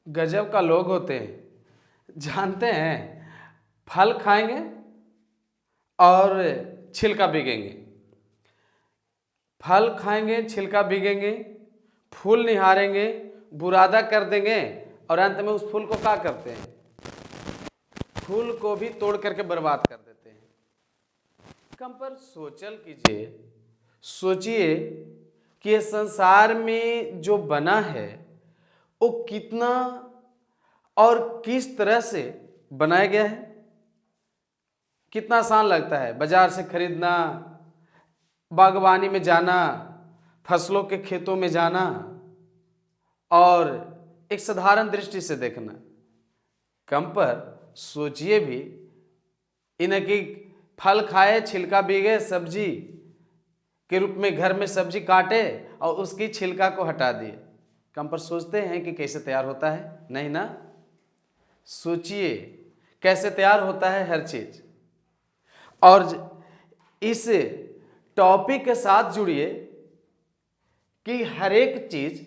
गजब का लोग होते हैं। जानते हैं, फल खाएंगे और छिलका बीगेंगे, फल खाएंगे छिलका बीगेंगे, फूल निहारेंगे, बुरादा कर देंगे और अंत में उस फूल को क्या करते हैं, फूल को भी तोड़ करके बर्बाद कर देते हैं। कम पर सोचल कीजिए, सोचिए कि ये संसार में जो बना है वो कितना और किस तरह से बनाया गया है। कितना आसान लगता है बाजार से खरीदना, बागवानी में जाना, फसलों के खेतों में जाना और एक साधारण दृष्टि से देखना। कम पर सोचिए भी, इनकी फल खाए, छिलका बीगे, सब्जी के रूप में घर में सब्जी काटे और उसकी छिलका को हटा दिए। कम पर सोचते हैं कि कैसे तैयार होता है? नहीं ना। सोचिए कैसे तैयार होता है हर चीज। और इस टॉपिक के साथ जुड़िए कि हर एक चीज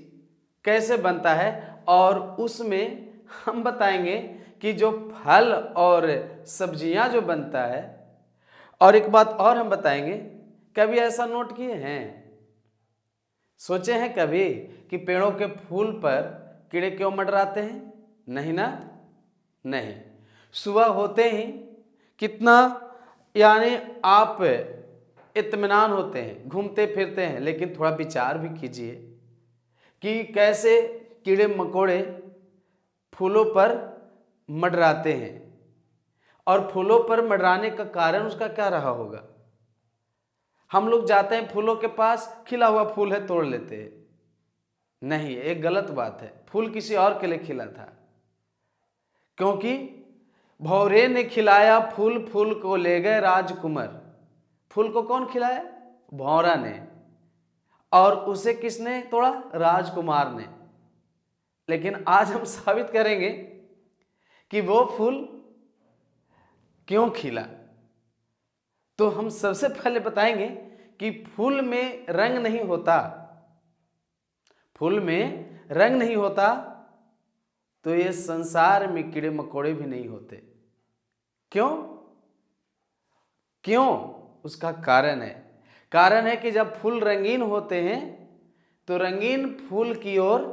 कैसे बनता है और उसमें हम बताएंगे कि जो फल और सब्जियां जो बनता है। और एक बात और हम बताएंगे, कभी ऐसा नोट किए हैं, सोचे हैं कभी कि पेड़ों के फूल पर कीड़े क्यों मंडराते हैं? नहीं ना, नहीं। सुबह होते ही कितना यानी आप इत्मीनान होते हैं, घूमते फिरते हैं, लेकिन थोड़ा विचार भी कीजिए कि कैसे कीड़े मकोड़े फूलों पर मंडराते हैं और फूलों पर मंडराने का कारण उसका क्या रहा होगा। हम लोग जाते हैं फूलों के पास, खिला हुआ फूल है तोड़ लेते हैं। नहीं, एक गलत बात है। फूल किसी और के लिए खिला था, क्योंकि भौरे ने खिलाया फूल, फूल को ले गए राजकुमार। फूल को कौन खिलाया? भौरा ने। और उसे किसने तोड़ा? राजकुमार ने। लेकिन आज हम साबित करेंगे कि वो फूल क्यों खिला। तो हम सबसे पहले बताएंगे कि फूल में रंग नहीं होता। फूल में रंग नहीं होता तो ये संसार में कीड़े मकोड़े भी नहीं होते। क्यों? क्यों? उसका कारण है कि जब फूल रंगीन होते हैं तो रंगीन फूल की ओर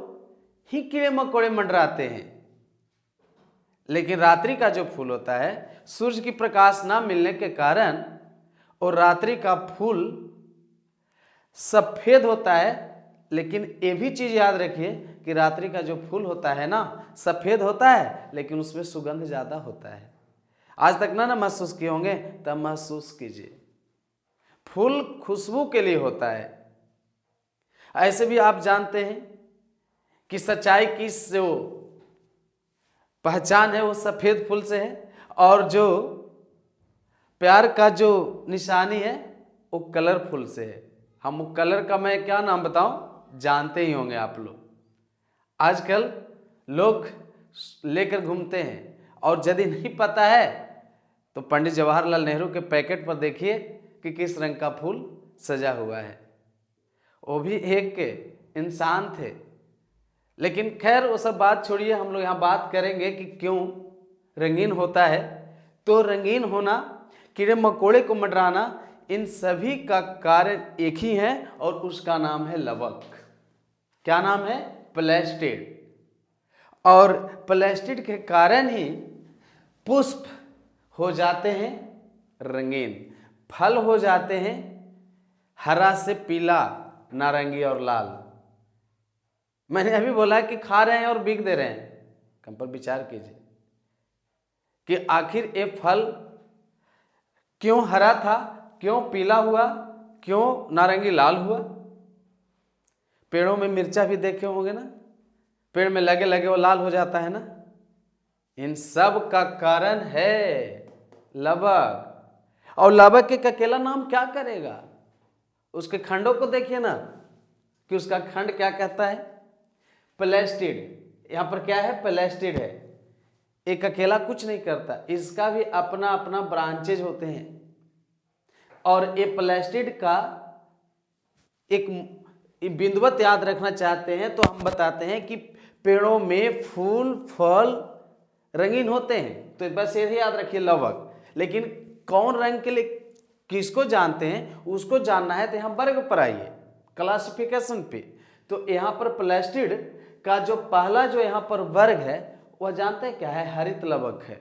ही कीड़े मकोड़े मंडराते हैं। लेकिन रात्रि का जो फूल होता है, सूर्य की प्रकाश ना मिलने के कारण और रात्रि का फूल सफेद होता है। लेकिन ये भी चीज याद रखिए कि रात्रि का जो फूल होता है ना, सफेद होता है लेकिन उसमें सुगंध ज्यादा होता है। आज तक ना महसूस किए होंगे, तब महसूस कीजिए। फूल खुशबू के लिए होता है। ऐसे भी आप जानते हैं कि सच्चाई की जो पहचान है वो सफेद फूल से है, और जो प्यार का जो निशानी है वो कलरफुल से है। हम कलर का मैं क्या नाम बताऊं, जानते ही होंगे आप लोग। आजकल लोग लेकर घूमते हैं, और यदि नहीं पता है तो पंडित जवाहरलाल नेहरू के पैकेट पर देखिए कि किस रंग का फूल सजा हुआ है। वो भी एक इंसान थे। लेकिन खैर वो सब बात छोड़िए, हम लोग यहाँ बात करेंगे कि क्यों रंगीन होता है। तो रंगीन होना, कीड़े मकोड़े को मंडराना, इन सभी का कारण एक ही है और उसका नाम है लवक। क्या नाम है? प्लेस्टिड। और प्लेस्टिड के कारण ही पुष्प हो जाते हैं रंगीन, फल हो जाते हैं हरा से पीला, नारंगी और लाल। मैंने अभी बोला कि खा रहे हैं और बिक दे रहे हैं। कम पर विचार कीजिए कि आखिर ये फल क्यों हरा था, क्यों पीला हुआ, क्यों नारंगी लाल हुआ। पेड़ों में मिर्चा भी देखे होंगे ना, पेड़ में लगे लगे वो लाल हो जाता है ना। इन सब का कारण है लवक। और लवक के अकेला नाम क्या करेगा? उसके खंडों को देखिए ना कि उसका खंड क्या कहता है, प्लेस्टिड। यहां पर क्या है? प्लेस्टिड है। एक अकेला कुछ नहीं करता, इसका भी अपना अपना ब्रांचेज होते हैं। और ये प्लेस्टिड का एक बिंदुवत याद रखना चाहते हैं तो हम बताते हैं कि पेड़ों में फूल फल रंगीन होते हैं, तो बस ये याद रखिए लवक। लेकिन कौन रंग के लिए किसको जानते हैं उसको जानना है तो यहाँ वर्ग पर आइए, क्लासिफिकेशन पे। तो यहाँ पर प्लास्टिड का जो पहला जो यहाँ पर वर्ग है वह जानते हैं क्या है? हरित लवक है।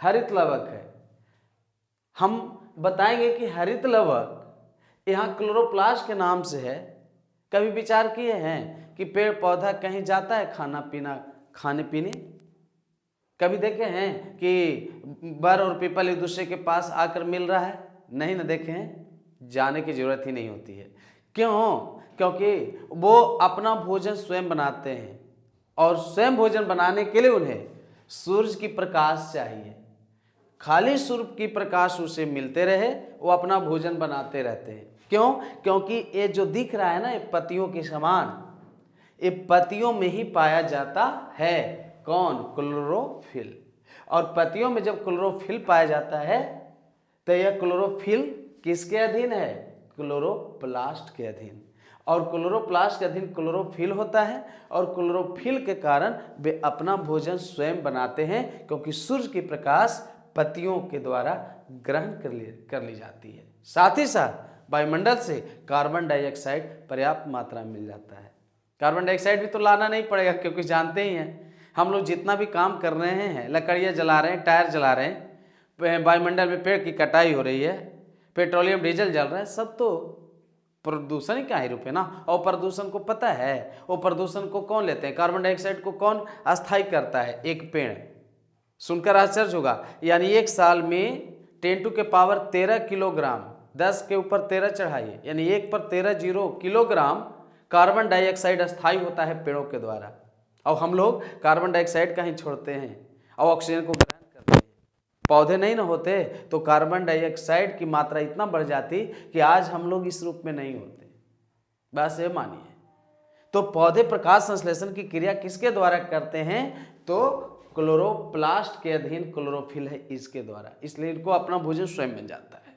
हरित लवक है। हम बताएंगे कि हरित लवक यहाँ क्लोरोप्लास्ट के नाम से है। कभी विचार किए हैं कि पेड़ पौधा कहीं जाता है खाने पीने? कभी देखे हैं कि बर और पीपल एक दूसरे के पास आकर मिल रहा है? नहीं ना देखे हैं, जाने की जरूरत ही नहीं होती है। क्यों? क्योंकि वो अपना भोजन स्वयं बनाते हैं और स्वयं भोजन बनाने के लिए उन्हें सूरज की प्रकाश चाहिए। खाली सूर्य की प्रकाश उसे मिलते रहे, वो अपना भोजन बनाते रहते हैं। क्यों? क्योंकि ये जो दिख रहा है ना, ये पत्तियों के समान, ये पत्तियों में ही पाया जाता है। कौन? क्लोरोफिल। और पत्तियों में जब क्लोरोफिल पाया जाता है तो यह क्लोरोफिल किसके अधीन है? क्लोरोप्लास्ट के अधीन। और क्लोरोप्लास्ट के अधीन क्लोरोफिल होता है और क्लोरोफिल के कारण वे अपना भोजन स्वयं बनाते हैं, क्योंकि सूर्य की प्रकाश पत्तियों के द्वारा ग्रहण कर ली जाती है। साथ ही साथ वायुमंडल से कार्बन डाइऑक्साइड पर्याप्त मात्रा में मिल जाता है। कार्बन डाइऑक्साइड भी तो लाना नहीं पड़ेगा, क्योंकि जानते ही हैं हम लोग जितना भी काम कर रहे हैं, लकड़ियाँ जला रहे हैं, टायर जला रहे हैं, वायुमंडल में पेड़ की कटाई हो रही है, पेट्रोलियम डीजल जल रहा है, सब तो प्रदूषण ही का ही रूप है ना। और प्रदूषण को पता है, वो प्रदूषण को कौन लेते हैं? कार्बन डाइऑक्साइड को कौन अस्थायी करता है? एक पेड़। सुनकर आश्चर्य होगा, यानी एक साल में 10⁻13 किलोग्राम, 10 के ऊपर 13 चढ़ाइए, यानी 1/13 किलोग्राम कार्बन डाइऑक्साइड अस्थायी होता है पेड़ों के द्वारा। और हम लोग कार्बन डाइऑक्साइड का ही छोड़ते हैं और ऑक्सीजन को ग्रहण करते हैं। पौधे नहीं ना होते तो कार्बन डाइऑक्साइड की मात्रा इतना बढ़ जाती कि आज हम लोग इस रूप में नहीं होते। बस ये मानिए। तो पौधे प्रकाश संश्लेषण की क्रिया किसके द्वारा करते हैं? तो क्लोरोप्लास्ट के अधीन क्लोरोफिल है, इसके द्वारा, इसलिए इनको अपना भोजन स्वयं बन जाता है।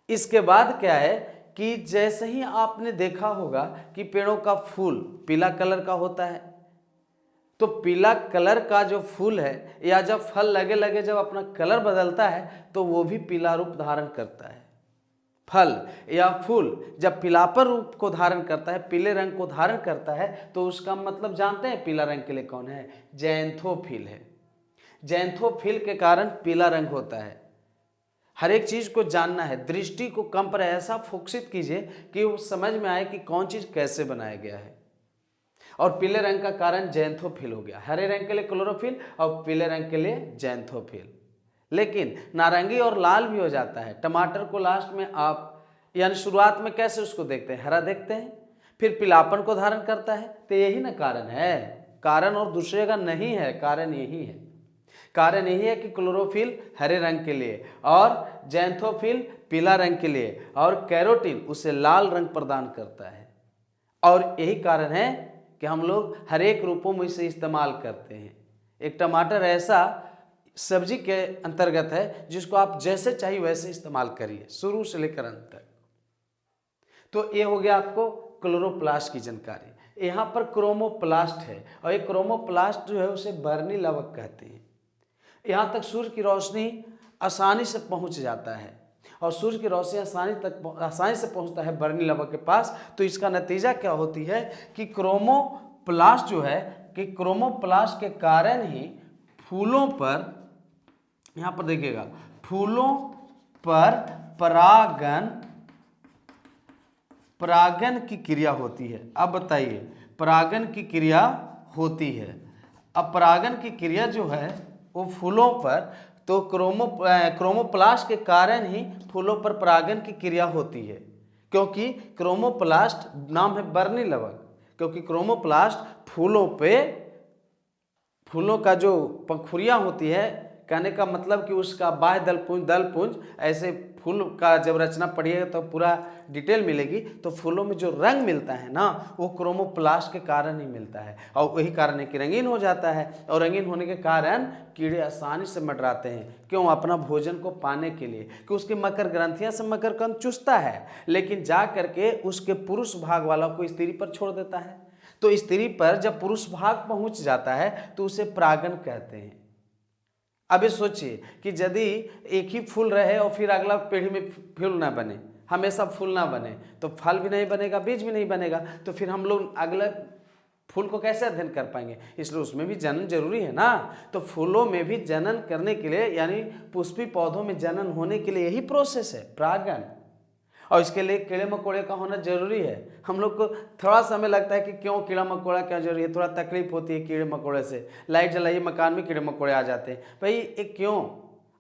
इसके बाद क्या है कि जैसे ही आपने देखा होगा कि पेड़ों का फूल पीला कलर का होता है, तो पीला कलर का जो फूल है या जब फल लगे लगे जब अपना कलर बदलता है तो वो भी पीला रूप धारण करता है। फल या फूल जब पीलापन रूप को धारण करता है, पीले रंग को धारण करता है, तो उसका मतलब जानते हैं पीला रंग के लिए कौन है? जैंथोफिल है। जैंथोफिल के कारण पीला रंग होता है। हर एक चीज को जानना है, दृष्टि को कम पर ऐसा फोकसित कीजिए कि वो समझ में आए कि कौन चीज कैसे बनाया गया है। और पीले रंग का कारण जैंथोफिल हो गया। हरे रंग के लिए क्लोरोफिल और पीले रंग के लिए जैंथोफिल। लेकिन नारंगी और लाल भी हो जाता है। टमाटर को लास्ट में आप यानी शुरुआत में कैसे उसको देखते हैं? हरा देखते हैं, फिर पीलापन को धारण करता है। तो यही ना कारण है। कारण और दूसरे का नहीं है, कारण यही है। कारण यही है कि क्लोरोफिल हरे रंग के लिए और जैंथोफिल पीला रंग के लिए और कैरोटीन उसे लाल रंग प्रदान करता है। और यही कारण है कि हम लोग हर एक रूपों में इसे इस्तेमाल करते हैं। एक टमाटर ऐसा सब्जी के अंतर्गत है जिसको आप जैसे चाहिए वैसे इस्तेमाल करिए, शुरू से लेकर अंत तक। तो ये हो गया आपको क्लोरोप्लास्ट की जानकारी। यहाँ पर क्रोमोप्लास्ट है और ये क्रोमोप्लास्ट जो है उसे बर्नी लवक कहते हैं। यहाँ तक सूर्य की रोशनी आसानी से पहुँच जाता है और सूर्य की रोशनी आसानी से पहुँचता है बर्नी लवक के पास। तो इसका नतीजा क्या होती है कि क्रोमोप्लास्ट जो है कि क्रोमोप्लास्ट के कारण ही फूलों पर, यहाँ पर देखिएगा, फूलों पर परागन की क्रिया होती है। अब बताइए, परागन की क्रिया होती है। अब परागन की क्रिया जो है वो फूलों पर, तो क्रोमोप्लास्ट के कारण ही फूलों पर परागन की क्रिया होती है। क्योंकि क्रोमोप्लास्ट नाम है बर्नी लवक, क्योंकि क्रोमोप्लास्ट फूलों का जो पंखुड़ियाँ होती है, कहने का मतलब कि उसका बाह्य दलपुंज ऐसे फूल का जब रचना पढ़िएगा तो पूरा डिटेल मिलेगी। तो फूलों में जो रंग मिलता है ना, वो क्रोमोप्लास्ट के कारण ही मिलता है और वही कारण है कि रंगीन हो जाता है। और रंगीन होने के कारण कीड़े आसानी से मंडराते हैं। क्यों? अपना भोजन को पाने के लिए, कि उसकी मकर ग्रंथियां से मकरकंद चूसता है, लेकिन जा करके उसके पुरुष भाग वाला को स्त्री पर छोड़ देता है। तो स्त्री पर जब पुरुष भाग पहुंच जाता है तो उसे परागण कहते हैं। अब ये सोचिए कि यदि एक ही फूल रहे और फिर अगला पीढ़ी में फूल ना बने, हमेशा फूल ना बने, तो फल भी नहीं बनेगा, बीज भी नहीं बनेगा, तो फिर हम लोग अगला फूल को कैसे अध्ययन कर पाएंगे? इसलिए उसमें भी जनन जरूरी है ना। तो फूलों में भी जनन करने के लिए, यानी पुष्पी पौधों में जनन होने के लिए यही प्रोसेस है, परागण। और इसके लिए कीड़े मकोड़े का होना जरूरी है। हम लोग को थोड़ा समय लगता है कि क्यों कीड़ा मकोड़ा क्या जरूरी है, थोड़ा तकलीफ होती है कीड़े मकोड़े से। लाइट जलाइए, मकान में कीड़े मकोड़े आ जाते हैं। भाई ये क्यों?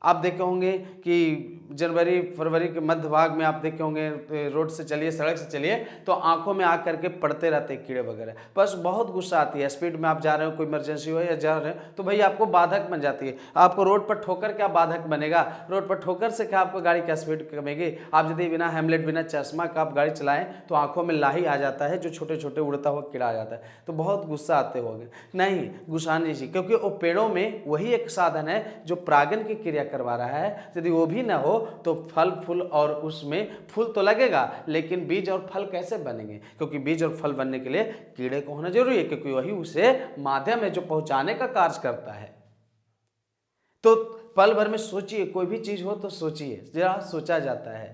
आप देखे होंगे कि जनवरी फरवरी के मध्य भाग में आप देखे होंगे, रोड से चलिए, सड़क से चलिए, तो आंखों में आग करके पड़ते रहते हैं कीड़े वगैरह। बस बहुत गुस्सा आती है, स्पीड में आप जा रहे हो, कोई इमरजेंसी हो या जा रहे हो, तो भाई आपको बाधक बन जाती है। आपको रोड पर ठोकर क्या बाधक बनेगा? रोड पर ठोकर से क्या आपको गाड़ी क्या स्पीड कमेगी? आप यदि बिना हेमलेट, बिना चश्मा का आप गाड़ी चलाएं तो आंखों में लाही आ जाता है, जो छोटे छोटे उड़ता हुआ कीड़ा आ जाता है, तो बहुत गुस्सा आते होंगे। नहीं, गुस्सा नहीं चाहिए, क्योंकि वो पेड़ों में वही एक साधन है जो परागण की क्रिया करवा रहा है। यदि वो भी ना हो तो फल फूल, और उसमें फूल तो लगेगा लेकिन बीज और फल कैसे बनेंगे? क्योंकि बीज और फल बनने के लिए कीड़े को होना जरूरी है, क्योंकि वही उसे माध्यम है जो पहुंचाने का कार्य करता है। तो पल भर में सोचिए, कोई भी चीज हो तो सोचिए, जरा सोचा जाता है,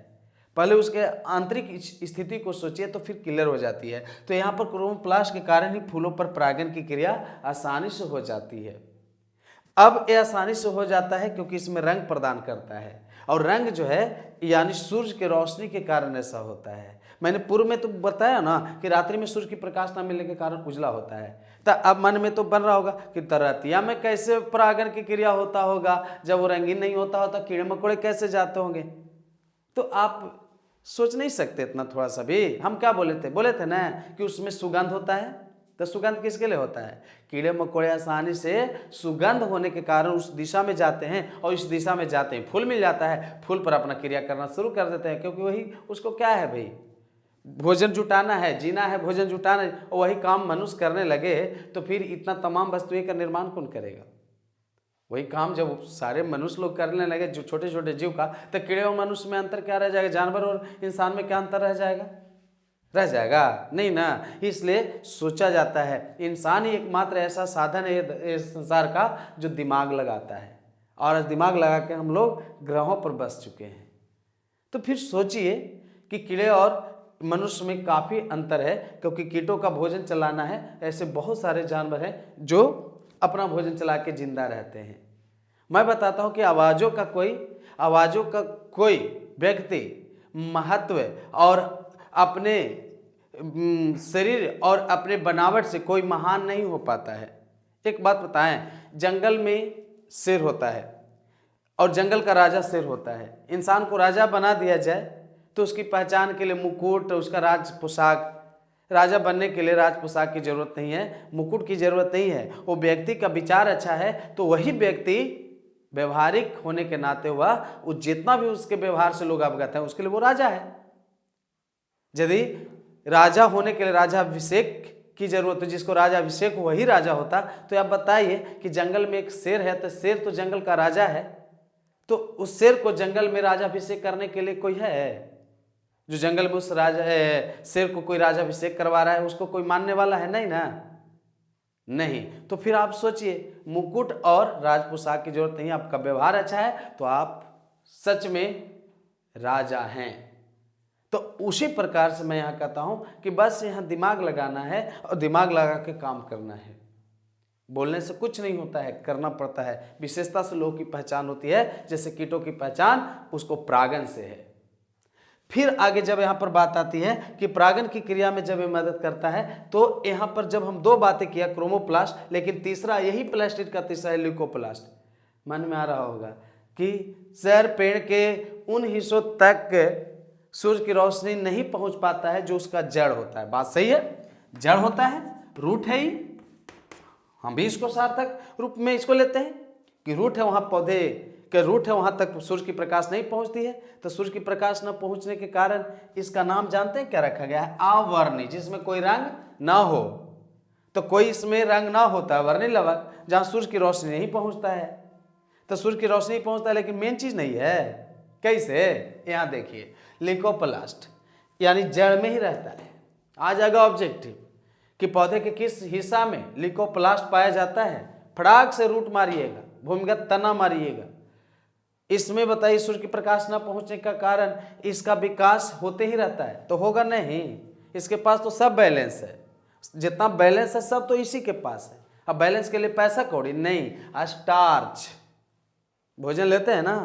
पहले उसके आंतरिक स्थिति को सोचिए तो फिर क्लियर हो जाती है। तो यहाँ पर क्रोमोप्लास्ट के कारण ही फूलों पर परागण की क्रिया आसानी से हो जाती है। अब यह आसानी से हो जाता है क्योंकि इसमें रंग प्रदान करता है, और रंग जो है यानी सूर्य की रोशनी के कारण ऐसा होता है। मैंने पूर्व में तो बताया ना कि रात्रि में सूर्य की प्रकाश न मिलने के कारण उजला होता है। तो अब मन में तो बन रहा होगा कि तरतिया में कैसे परागण की क्रिया होता होगा, जब वो रंगीन नहीं होता होता कीड़े मकोड़े कैसे जाते होंगे? तो आप सोच नहीं सकते इतना थोड़ा सा भी। हम क्या बोले थे ना कि उसमें सुगंध होता है। तो सुगंध किसके लिए होता है? कीड़े मकोड़े आसानी से सुगंध होने के कारण उस दिशा में जाते हैं, और इस दिशा में जाते हैं फूल मिल जाता है, फूल पर अपना क्रिया करना शुरू कर देते हैं, क्योंकि वही उसको क्या है भाई, भोजन जुटाना है, जीना है, भोजन जुटाना है। और वही काम मनुष्य करने लगे तो फिर इतना तमाम वस्तुएं का निर्माण कौन करेगा? वही काम जब सारे मनुष्य लोग करने लगे, जो छोटे छोटे जीव का, तो कीड़े और मनुष्य में अंतर क्या रह जाएगा? जानवर और इंसान में क्या अंतर रह जाएगा? नहीं ना। इसलिए सोचा जाता है इंसान ही एकमात्र ऐसा साधन है इस संसार का जो दिमाग लगाता है, और दिमाग लगा के हम लोग ग्रहों पर बस चुके हैं। तो फिर सोचिए कि कीड़े और मनुष्य में काफ़ी अंतर है, क्योंकि कीटों का भोजन चलाना है, ऐसे बहुत सारे जानवर हैं जो अपना भोजन चला के जिंदा रहते हैं। मैं बताता हूँ कि आवाज़ों का कोई व्यक्ति महत्व और अपने शरीर और अपने बनावट से कोई महान नहीं हो पाता है। एक बात बताएं, जंगल में शेर होता है और जंगल का राजा शेर होता है। इंसान को राजा बना दिया जाए तो उसकी पहचान के लिए मुकुट, उसका राज पोशाक, राजा बनने के लिए राज पोशाक की जरूरत नहीं है, मुकुट की जरूरत नहीं है। वो व्यक्ति का विचार अच्छा है तो वही व्यक्ति व्यवहारिक होने के नाते हुआ, वो जितना भी उसके व्यवहार से लोग अवगत हैं उसके लिए वो राजा है। यदि राजा होने के लिए राजाभिषेक की जरूरत है, जिसको राजाभिषेक वही राजा होता, तो आप बताइए कि जंगल में एक शेर है, तो शेर तो जंगल का राजा है, तो उस शेर को जंगल में राजाभिषेक करने के लिए कोई है जो जंगल में उस शेर को कोई राजाभिषेक करवा रहा है? उसको कोई मानने वाला है? नहीं ना। नहीं। तो फिर आप सोचिए, मुकुट और राज पोशाक की जरूरत नहीं, आपका व्यवहार अच्छा है तो आप सच में राजा हैं। तो उसी प्रकार से मैं यहाँ कहता हूँ कि बस यहाँ दिमाग लगाना है और दिमाग लगा के काम करना है। बोलने से कुछ नहीं होता है, करना पड़ता है। विशेषता से लोगों की पहचान होती है, जैसे कीटों की पहचान उसको परागण से है। फिर आगे जब यहाँ पर बात आती है कि परागण की क्रिया में जब ये मदद करता है, तो यहाँ पर जब हम दो बातें किया, क्रोमोप्लास्ट, लेकिन तीसरा यही प्लास्टिड का तीसरा है ल्यूकोप्लास्ट। मन में आ रहा होगा कि सर पेड़ के उन हिस्सों तक सूर्य की रोशनी नहीं पहुंच पाता है जो उसका जड़ होता है। बात सही है, जड़ होता है, रूट है ही, हम भी इसको सार्थक रूप में इसको लेते हैं कि रूट है, वहां पौधे के रूट है, वहां तक सूर्य की प्रकाश नहीं पहुंचती है। तो सूर्य की प्रकाश न पहुंचने के कारण इसका नाम जानते हैं क्या रखा गया है? अवर्णी, जिसमें कोई रंग ना हो। तो कोई इसमें रंग ना होता है वर्णी लवक, जहां सूर्य की रोशनी नहीं पहुंचता है। तो सूर्य की रोशनी पहुंचता है लेकिन मेन चीज नहीं है। कैसे? यहां देखिए, ल्यूकोप्लास्ट यानी जड़ में ही रहता है। आ जाएगा ऑब्जेक्टिव कि पौधे के किस हिस्सा में ल्यूकोप्लास्ट पाया जाता है, फटाक से रूट मारिएगा, भूमिगत तना मारिएगा। इसमें बताइए सूर्य की प्रकाश न पहुंचने का कारण इसका विकास होते ही रहता है, तो होगा नहीं। इसके पास तो सब बैलेंस है, जितना बैलेंस है सब तो इसी के पास है। अब बैलेंस के लिए पैसा कौड़ी नहीं, स्टार्च भोजन लेते हैं ना,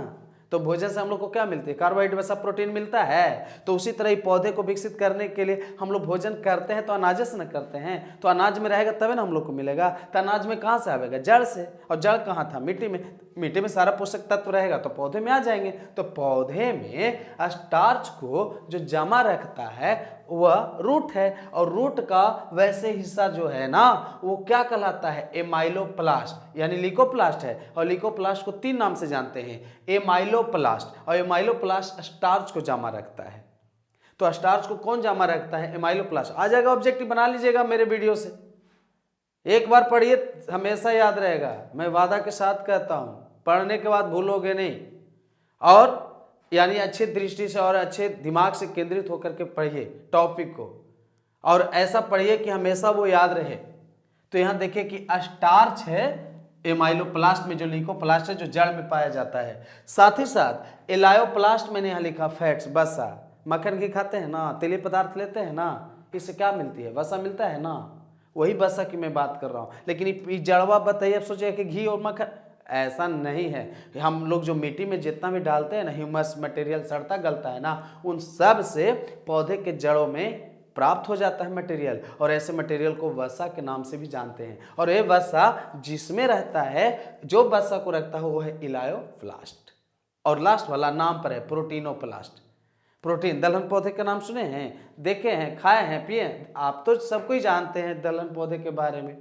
तो भोजन से हम लोग को क्या मिलती है, कार्बोहाइड्रेट वसा प्रोटीन मिलता है। तो उसी तरह ही पौधे को विकसित करने के लिए हम लोग भोजन करते हैं, तो अनाज से न करते हैं, तो अनाज में रहेगा तभी ना हम लोग को मिलेगा। तो अनाज में कहाँ से आएगा, जड़ से, और जड़ कहाँ था, मिट्टी में। मिट्टी में सारा पोषक तत्व रहेगा तो पौधे में आ जाएंगे। तो पौधे में स्टार्च को जो जमा रखता है वह रूट है, और रूट का वैसे हिस्सा जो है ना वो क्या कहलाता है, एमाइलोप्लास्ट, यानी ल्यूकोप्लास्ट है। और ल्यूकोप्लास्ट को 3 नाम से जानते हैं, एमाइलोप्लास्ट, और एमाइलोप्लास्ट स्टार्च को जमा रखता है। तो स्टार्च को कौन जमा रखता है, एमाइलोप्लास्ट। आ जाएगा, ऑब्जेक्टिव बना लीजिएगा मेरे वीडियो से, एक बार पढ़िए, हमेशा याद रहेगा, मैं वादा के साथ कहता हूं, पढ़ने के बाद भूलोगे नहीं। और यानी अच्छे दृष्टि से और अच्छे दिमाग से केंद्रित होकर के पढ़िए टॉपिक को, और ऐसा पढ़िए कि हमेशा वो याद रहे। तो यहां देखिए कि स्टार्च है एमाइलोप्लास्ट में, जो ल्यूकोप्लास्ट है जो जड़ में पाया जाता है। साथ ही साथ एलायोप्लास्ट मैंने यहाँ लिखा, फैट्स, वसा, मक्खन घी खाते हैं ना, तेलीय पदार्थ लेते हैं ना, इससे क्या मिलती है, वसा मिलता है ना, वही वसा की मैं बात कर रहा हूँ। लेकिन ये जड़वा बताइए, अब सोचिए कि घी और मक्खन, ऐसा नहीं है। हम लोग जो मिट्टी में जितना भी डालते हैं ना, ह्यूमस मटेरियल सड़ता गलता है ना, उन सब से पौधे के जड़ों में प्राप्त हो जाता है मटेरियल, और ऐसे मटेरियल को वसा के नाम से भी जानते हैं। और ये वसा जिसमें रहता है, जो वसा को रखता है वो है इलायोप्लास्ट। और लास्ट वाला नाम पर है प्रोटीनोप्लास्ट। प्रोटीन, दलहन पौधे का नाम सुने हैं, देखे हैं, खाए हैं, पिए, आप तो सबको ही जानते हैं दलहन पौधे के बारे में।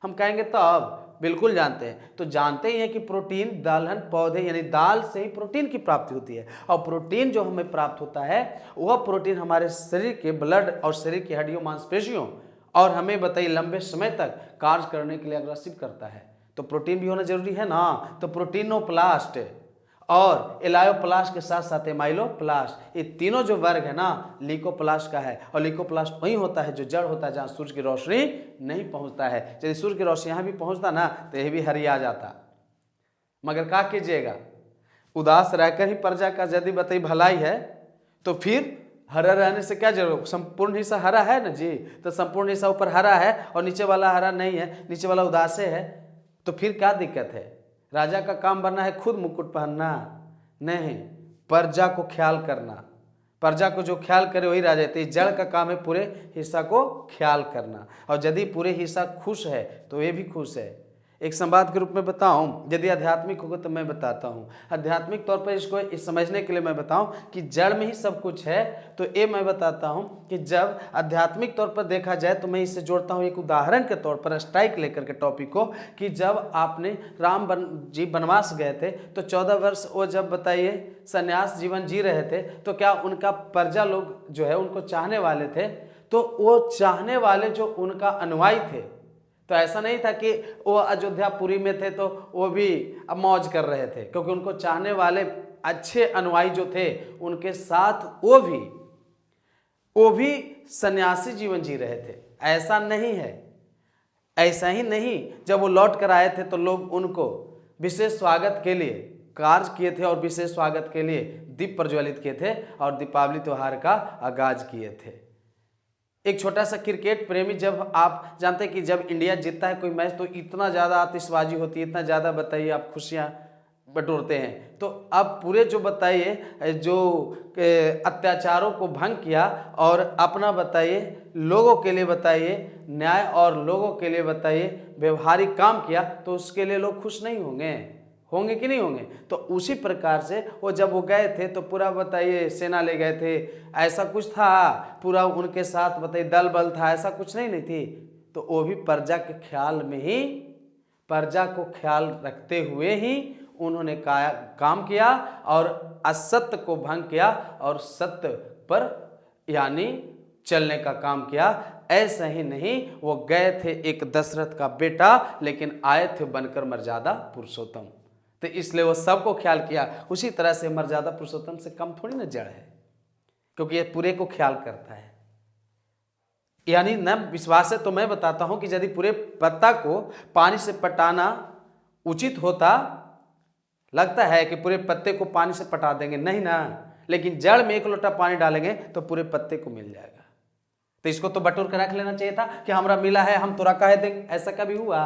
हम कहेंगे तो अब बिल्कुल जानते हैं, तो जानते ही हैं कि प्रोटीन दलहन पौधे यानी दाल से ही प्रोटीन की प्राप्ति होती है। और प्रोटीन जो हमें प्राप्त होता है वह प्रोटीन हमारे शरीर के ब्लड और शरीर की हड्डियों मांसपेशियों और हमें बताइए लंबे समय तक कार्य करने के लिए अग्रसित करता है। तो प्रोटीन भी होना जरूरी है ना। तो प्रोटीनोप्लास्ट और एलायोप्लास्ट के साथ साथ एमाइलोप्लास्ट, ये तीनों जो वर्ग है ना ल्यूकोप्लास्ट का है। और ल्यूकोप्लास्ट वही होता है जो जड़ होता है जहाँ सूर्य की रोशनी नहीं पहुंचता है। यदि सूर्य की रोशनी यहाँ भी पहुंचता ना तो यह भी हरिया जाता। मगर क्या कीजिएगा, उदास रहकर ही प्रजा का यदि बताइए भलाई है तो फिर हरा रहने से क्या जरूर, संपूर्ण हिस्सा हरा है ना जी, तो संपूर्ण हिस्सा ऊपर हरा है और नीचे वाला हरा नहीं है, नीचे वाला उदासे है, तो फिर क्या दिक्कत है। राजा का काम बनना है खुद मुकुट पहनना नहीं, प्रजा को ख्याल करना। प्रजा को जो ख्याल करे वही राजा है। जड़ का काम है पूरे हिस्सा को ख्याल करना, और यदि पूरे हिस्सा खुश है तो ये भी खुश है। एक संवाद के रूप में बताऊं, यदि आध्यात्मिक होगा तो मैं बताता हूं। आध्यात्मिक तौर पर इसको इस समझने के लिए मैं बताऊं कि जड़ में ही सब कुछ है, तो ये मैं बताता हूं कि जब आध्यात्मिक तौर पर देखा जाए तो मैं इसे जोड़ता हूं एक उदाहरण के तौर पर, स्ट्राइक लेकर के टॉपिक को, कि जब आपने राम जी वनवास गए थे तो 14 वर्ष वो जब बताइए संन्यास जीवन जी रहे थे, तो क्या उनका प्रजा लोग जो है उनको चाहने वाले थे? तो वो चाहने वाले जो उनका अनुयायी थे, तो ऐसा नहीं था कि वो अयोध्यापुरी में थे तो वो भी मौज कर रहे थे, क्योंकि उनको चाहने वाले अच्छे अनुयायी जो थे उनके साथ वो भी सन्यासी जीवन जी रहे थे। ऐसा नहीं है, ऐसा ही नहीं, जब वो लौट कर आए थे तो लोग उनको विशेष स्वागत के लिए कार्य किए थे और विशेष स्वागत के लिए दीप प्रज्वलित किए थे और दीपावली त्योहार का आगाज किए थे। एक छोटा सा क्रिकेट प्रेमी, जब आप जानते हैं कि जब इंडिया जीतता है कोई मैच तो इतना ज़्यादा आतिशबाजी होती है, इतना ज़्यादा बताइए आप खुशियाँ बटोरते हैं। तो अब पूरे जो बताइए जो अत्याचारों को भंग किया और अपना बताइए लोगों के लिए बताइए न्याय और लोगों के लिए बताइए व्यवहारिक काम किया, तो उसके लिए लोग खुश नहीं होंगे कि नहीं होंगे। तो उसी प्रकार से वो जब वो गए थे तो पूरा बताइए सेना ले गए थे, ऐसा कुछ था, पूरा उनके साथ बताइए दल बल था, ऐसा कुछ नहीं थी। तो वो भी प्रजा के ख्याल में ही, प्रजा को ख्याल रखते हुए ही उन्होंने काम किया और असत्य को भंग किया और सत्य पर यानी चलने का काम किया। ऐसा ही नहीं, वो गए थे एक दशरथ का बेटा लेकिन आए थे बनकर मर्यादा पुरुषोत्तम, तो इसलिए वो सबको ख्याल किया। उसी तरह से मर्यादा पुरुषोत्तम से कम थोड़ी ना जड़ है, क्योंकि ये पूरे को ख्याल करता है। यानी न विश्वास है तो मैं बताता हूं कि यदि पूरे पत्ता को पानी से पटाना उचित होता, लगता है कि पूरे पत्ते को पानी से पटा देंगे, नहीं ना, लेकिन जड़ में 1 लोटा पानी डालेंगे तो पूरे पत्ते को मिल जाएगा। तो इसको तो बटोर कर रख लेना चाहिए था कि हमरा मिला है हम तोरा कह देंगे, ऐसा कभी हुआ?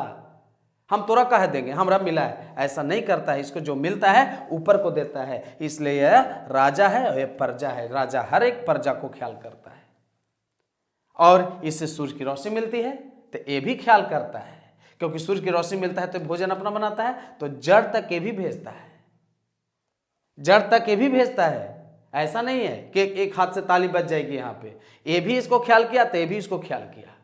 हम तोरा कह देंगे हमरा मिला है, ऐसा नहीं करता है। इसको जो मिलता है ऊपर को देता है, इसलिए यह राजा है और यह प्रजा है। राजा हर एक प्रजा को ख्याल करता है और इससे सूर्य की रोशनी मिलती है तो ये भी ख्याल करता है, क्योंकि सूर्य की रोशनी मिलता है तो भोजन अपना बनाता है, तो जड़ तक ये भी भेजता है, जड़ तक ये भी भेजता है। ऐसा नहीं है कि एक हाथ से ताली बज जाएगी यहाँ पे, ये भी इसको ख्याल किया तो ये भी इसको ख्याल किया,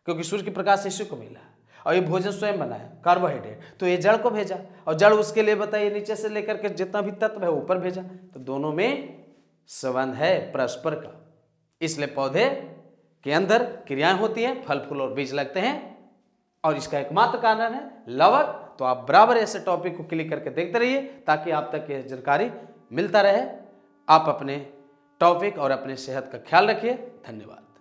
क्योंकि सूर्य की प्रकाश इसी को मिला और ये भोजन स्वयं बनाया कार्बोहाइड्रेट, तो ये जड़ को भेजा और जड़ उसके लिए बताइए नीचे से लेकर के जितना भी तत्व है ऊपर भेजा, तो दोनों में संबंध है परस्पर का। इसलिए पौधे के अंदर क्रियाएं होती हैं, फल फूल और बीज लगते हैं और इसका एकमात्र कारण है लवक। तो आप बराबर ऐसे टॉपिक को क्लिक करके देखते रहिए ताकि आप तक यह जानकारी मिलता रहे। आप अपने टॉपिक और अपने सेहत का ख्याल रखिए। धन्यवाद।